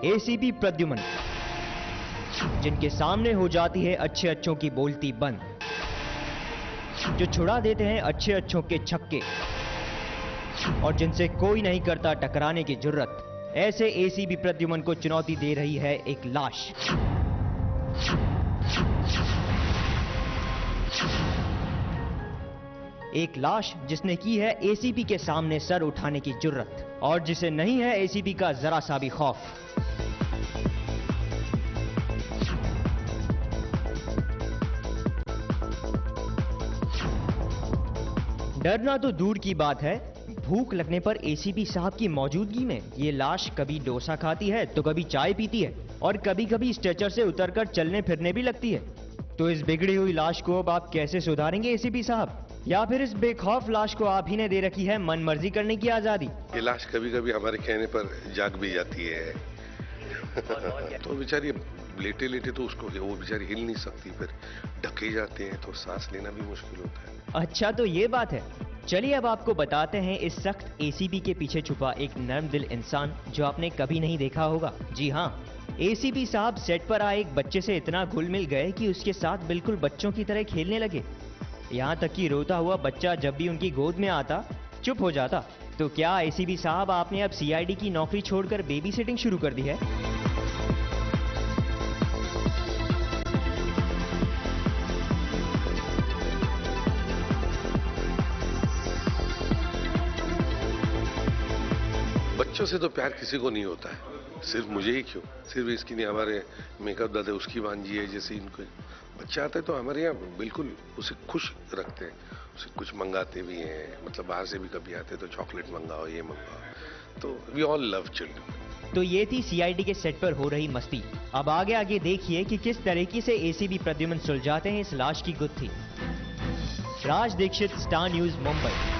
ACP Pradyuman, जिनके सामने हो जाती है अच्छे अच्छों की बोलती बंद, जो छुड़ा देते हैं अच्छे अच्छों के छक्के और जिनसे कोई नहीं करता टकराने की जुर्रत। ऐसे एसीपी प्रद्युमन को चुनौती दे रही है एक लाश। एक लाश जिसने की है एसीपी के सामने सर उठाने की जुर्रत और जिसे नहीं है एसीपी का जरा सा भी खौफ। डरना तो दूर की बात है, भूख लगने पर एसीपी साहब की मौजूदगी में ये लाश कभी डोसा खाती है तो कभी चाय पीती है और कभी कभी स्ट्रेचर से उतरकर चलने फिरने भी लगती है। तो इस बिगड़ी हुई लाश को अब आप कैसे सुधारेंगे एसीपी साहब? या फिर इस बेखौफ लाश को आप ही ने दे रखी है मन मर्जी करने की आजादी? ये लाश कभी कभी हमारे कहने पर जाग भी जाती है तो बेचारी लेटे लेटे तो उसको वो बेचारी हिल नहीं सकती, फिर ढके जाते हैं तो सांस लेना भी मुश्किल होता है। अच्छा तो ये बात है। चलिए अब आपको बताते हैं इस सख्त एसीपी के पीछे छुपा एक नर्म दिल इंसान जो आपने कभी नहीं देखा होगा। जी हाँ, एसीपी साहब सेट पर आए एक बच्चे से इतना घुल मिल गए कि उसके साथ बिल्कुल बच्चों की तरह खेलने लगे। यहाँ तक कि रोता हुआ बच्चा जब भी उनकी गोद में आता चुप हो जाता। तो क्या एसीपी साहब आपने अब सीआईडी की नौकरी छोड़कर बेबी सिटिंग शुरू कर दी है? बच्चों से तो प्यार किसी को नहीं होता है, सिर्फ मुझे ही क्यों, सिर्फ इसकी नहीं, हमारे मेकअप दादा उसकी भांजी है, जैसे इनको बच्चा आता है तो हमारे यहाँ बिल्कुल उसे खुश रखते हैं, उसे कुछ मंगाते भी हैं, मतलब बाहर से भी कभी आते तो चॉकलेट मंगाओ, ये मंगाओ, तो वी ऑल लव चिल्ड्रन। तो ये थी सीआईडी के सेट पर हो रही मस्ती। अब आगे आगे देखिए कि किस तरीके से एसीपी प्रद्युमन सुलझाते हैं इस लाश की गुत्थी। राज दीक्षित, स्टार न्यूज, मुंबई।